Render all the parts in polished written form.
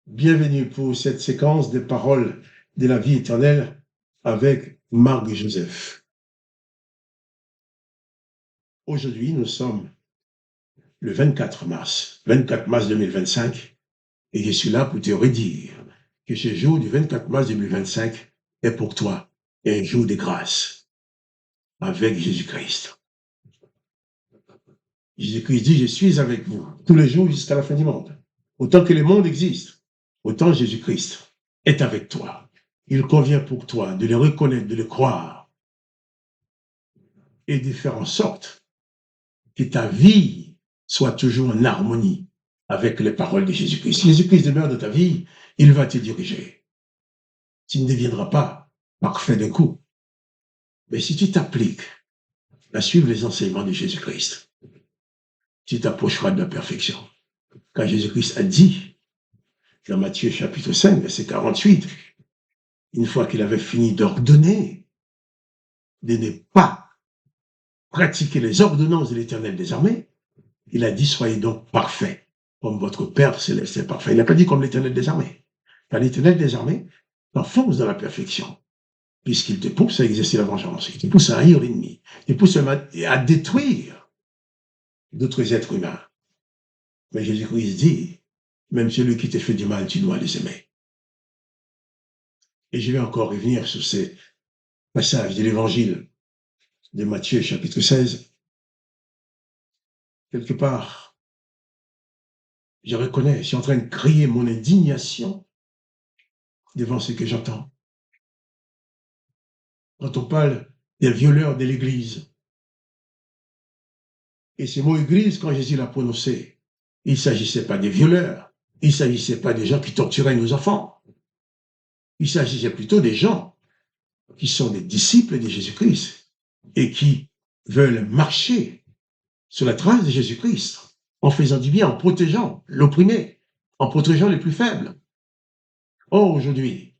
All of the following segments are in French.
Bienvenue pour cette séquence des paroles de la vie éternelle avec Marc Joseph. Aujourd'hui, nous sommes le 24 mars 2025, et je suis là pour te redire que ce jour du 24 mars 2025 est pour toi un jour de grâce avec Jésus-Christ. Jésus-Christ dit, je suis avec vous tous les jours jusqu'à la fin du monde. Autant que le monde existe, autant Jésus-Christ est avec toi. Il convient pour toi de le reconnaître, de le croire et de faire en sorte que ta vie soit toujours en harmonie avec les paroles de Jésus-Christ. Si Jésus-Christ demeure dans ta vie, il va te diriger. Tu ne deviendras pas parfait d'un coup. Mais si tu t'appliques à suivre les enseignements de Jésus-Christ, tu t'approcheras de la perfection. Car Jésus-Christ a dit, dans Matthieu chapitre 5, verset 48, une fois qu'il avait fini d'ordonner de ne pas pratiquer les ordonnances de l'Éternel des armées, il a dit, soyez donc parfaits, comme votre Père céleste est parfait. Il n'a pas dit comme l'Éternel des armées. Car l'Éternel des armées t'enfonce dans la perfection, puisqu'il te pousse à exercer la vengeance, il te pousse à haïr l'ennemi, il te pousse à détruire d'autres êtres humains. Mais Jésus-Christ dit, même celui qui te fait du mal, tu dois les aimer. Et je vais encore revenir sur ces passages de l'Évangile de Matthieu, chapitre 16. Quelque part, je reconnais, je suis en train de crier mon indignation devant ce que j'entends. Quand on parle des violeurs de l'Église, et ce mot Église, quand Jésus l'a prononcé, il ne s'agissait pas des violeurs, il ne s'agissait pas des gens qui torturaient nos enfants, il s'agissait plutôt des gens qui sont des disciples de Jésus-Christ et qui veulent marcher sur la trace de Jésus-Christ en faisant du bien, en protégeant l'opprimé, en protégeant les plus faibles. Or, aujourd'hui,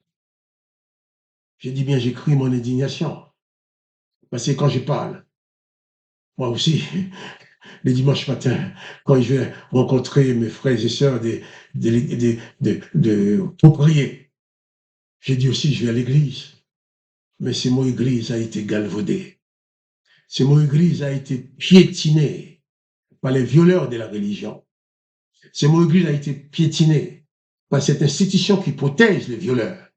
j'ai dit bien, j'écris mon indignation, parce que quand je parle, moi aussi, les dimanches matins, quand je vais rencontrer mes frères et sœurs pour prier, j'ai dit aussi, je vais à l'église. Mais ce mot église a été galvaudé. Ce mot église a été piétiné par les violeurs de la religion. Ce mot église a été piétiné par cette institution qui protège les violeurs.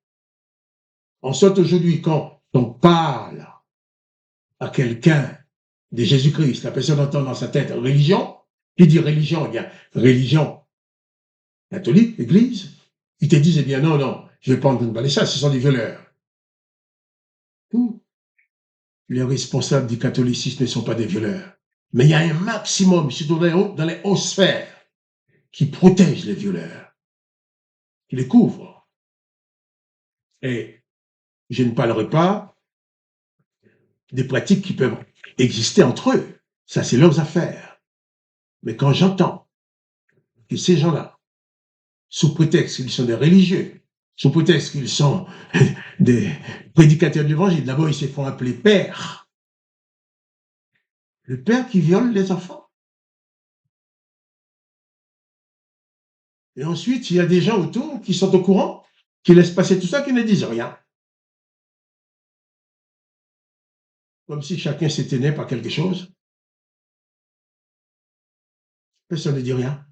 En sorte aujourd'hui, quand on parle à quelqu'un de Jésus-Christ, la personne entend dans sa tête religion, qui dit religion, eh bien, religion catholique, église, ils te disent, eh bien, non, non, je ne vais pas entendre parler ça, ce sont des violeurs. Les responsables du catholicisme ne sont pas des violeurs. Mais il y a un maximum, surtout dans les hautes sphères, qui protègent les violeurs, qui les couvrent. Et je ne parlerai pas des pratiques qui peuvent exister entre eux. Ça, c'est leurs affaires. Mais quand j'entends que ces gens-là, sous prétexte qu'ils sont des religieux, sous prétexte qu'ils sont des prédicateurs de l'évangile, d'abord ils se font appeler pères. Le père qui viole les enfants. Et ensuite, il y a des gens autour qui sont au courant, qui laissent passer tout ça, qui ne disent rien. Comme si chacun s'était né par quelque chose. Personne ne dit rien.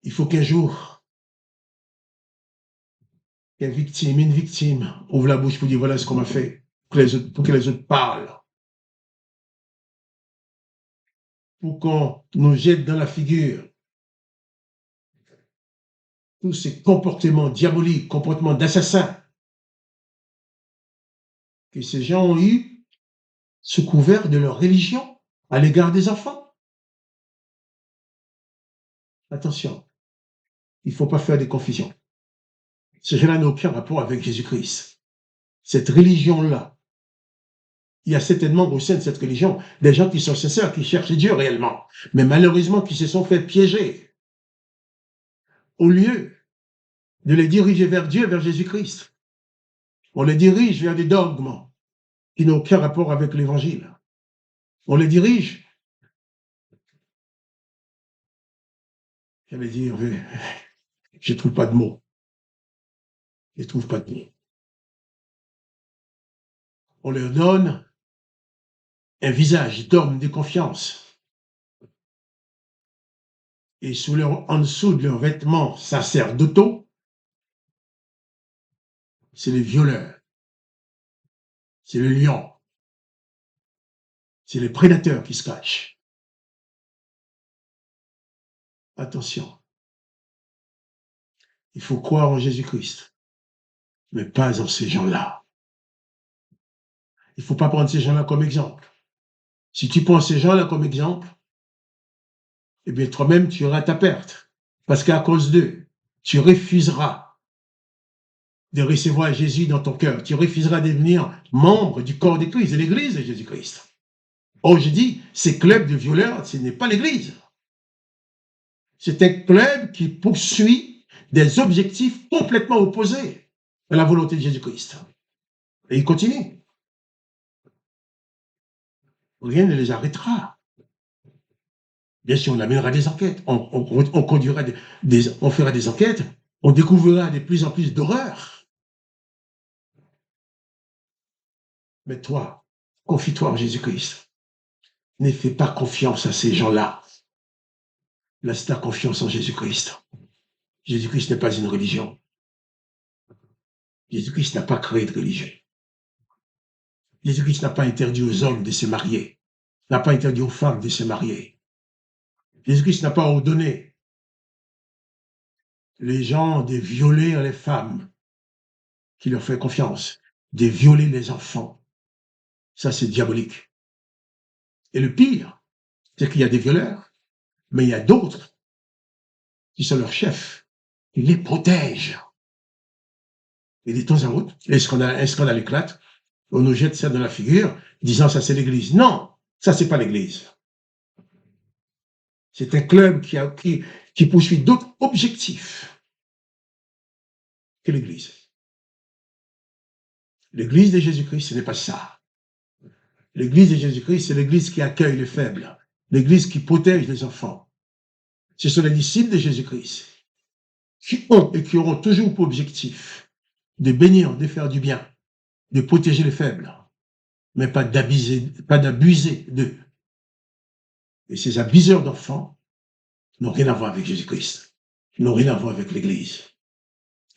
Il faut qu'un jour, une victime, ouvre la bouche pour dire voilà ce qu'on m'a fait, pour que les autres parlent. Pour qu'on nous jette dans la figure tous ces comportements diaboliques, comportements d'assassins que ces gens ont eu sous couvert de leur religion à l'égard des enfants. Attention, il ne faut pas faire des confusions. Ce gens-là n'a aucun rapport avec Jésus-Christ. Cette religion-là, il y a certainement au sein de cette religion des gens qui sont sincères, qui cherchent Dieu réellement, mais malheureusement qui se sont fait piéger. Au lieu de les diriger vers Dieu, vers Jésus-Christ, on les dirige vers des dogmes qui n'ont aucun rapport avec l'Évangile. On les dirige J'allais dire, je ne trouve pas de mots. Je ne trouve pas de mots. On leur donne un visage d'homme de confiance. Et en dessous de leurs vêtements sacerdotaux, c'est les violeurs, c'est le lion, c'est les prédateurs qui se cachent. Attention, il faut croire en Jésus-Christ, mais pas en ces gens-là. Il ne faut pas prendre ces gens-là comme exemple. Si tu prends ces gens-là comme exemple, eh bien toi-même, tu auras ta perte. Parce qu'à cause d'eux, tu refuseras de recevoir Jésus dans ton cœur. Tu refuseras de devenir membre du corps de Christ, de l'Église de Jésus-Christ. Or, je dis, ces clubs de violeurs, ce n'est pas l'Église. C'est un club qui poursuit des objectifs complètement opposés à la volonté de Jésus-Christ. Et il continue. Rien ne les arrêtera. Bien sûr, on amènera des enquêtes, on conduira on fera des enquêtes, on découvrira de plus en plus d'horreurs. Mais toi, confie-toi en Jésus-Christ. Ne fais pas confiance à ces gens-là. Laisse ta confiance en Jésus-Christ. Jésus-Christ n'est pas une religion. Jésus-Christ n'a pas créé de religion. Jésus-Christ n'a pas interdit aux hommes de se marier, n'a pas interdit aux femmes de se marier. Jésus-Christ n'a pas ordonné les gens de violer les femmes qui leur font confiance, de violer les enfants. Ça, c'est diabolique. Et le pire, c'est qu'il y a des violeurs, mais il y a d'autres qui sont leurs chefs, qui les protègent. Et de temps en temps, un scandale éclate, on nous jette ça dans la figure, disant ça c'est l'Église. Non, ça c'est pas l'Église. C'est un club qui poursuit d'autres objectifs que l'Église. L'Église de Jésus-Christ, ce n'est pas ça. L'Église de Jésus-Christ, c'est l'Église qui accueille les faibles, l'Église qui protège les enfants. Ce sont les disciples de Jésus-Christ qui ont et qui auront toujours pour objectif de bénir, de faire du bien, de protéger les faibles, mais pas d'abuser d'eux. Et ces abuseurs d'enfants n'ont rien à voir avec Jésus-Christ, n'ont rien à voir avec l'Église.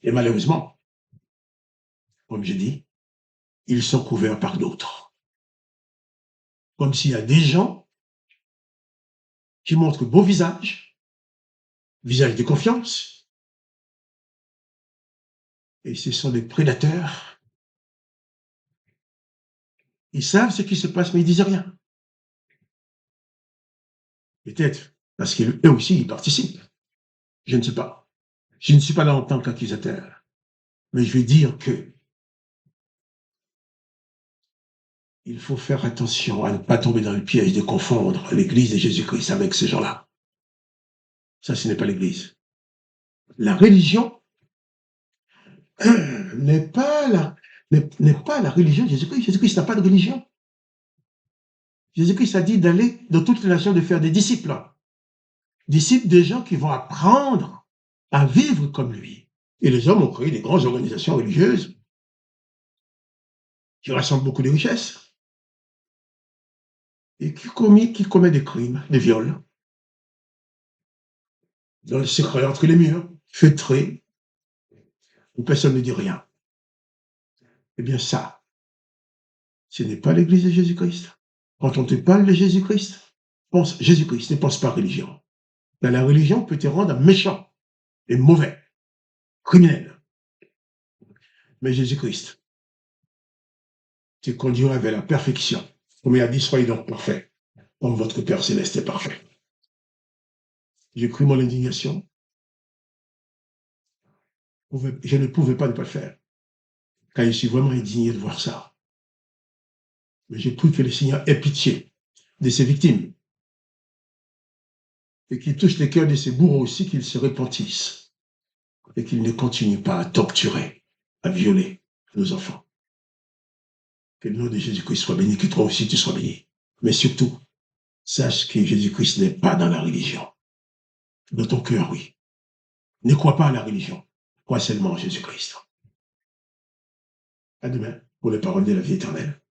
Et malheureusement, comme je dis, ils sont couverts par d'autres. Comme s'il y a des gens qui montrent beau visage de confiance, et ce sont des prédateurs. Ils savent ce qui se passe, mais ils disent rien. Peut-être parce qu'eux aussi, ils participent. Je ne sais pas. Je ne suis pas là en tant qu'accusateur. Mais je vais dire que il faut faire attention à ne pas tomber dans le piège de confondre l'Église de Jésus-Christ avec ces gens-là. Ça, ce n'est pas l'Église. La religion n'est pas la religion de Jésus-Christ. Jésus-Christ n'a pas de religion. Jésus-Christ a dit d'aller dans toutes les nations, de faire des disciples. Disciples des gens qui vont apprendre à vivre comme lui. Et les hommes ont créé des grandes organisations religieuses qui rassemblent beaucoup de richesses et qui commet des crimes, des viols, dans le secret entre les murs, feutrés, où personne ne dit rien. Eh bien ça, ce n'est pas l'Église de Jésus-Christ. Quand on te parle de Jésus-Christ, pense Jésus-Christ, ne pense pas religion. Mais la religion peut te rendre méchant et mauvais, criminel. Mais Jésus-Christ te conduira vers la perfection. Comme il a dit, soyez donc parfaits, comme votre Père céleste est parfait. J'ai cru mon indignation. Je ne pouvais pas ne pas le faire, car je suis vraiment indigné de voir ça. Mais j'ai cru que le Seigneur ait pitié de ses victimes et qu'il touche les cœurs de ses bourreaux aussi, qu'ils se repentissent et qu'ils ne continuent pas à torturer, à violer nos enfants. Que le nom de Jésus-Christ soit béni, que toi aussi tu sois béni. Mais surtout, sache que Jésus-Christ n'est pas dans la religion. Dans ton cœur, oui. Ne crois pas à la religion. Crois seulement en Jésus-Christ. À demain pour les paroles de la vie éternelle.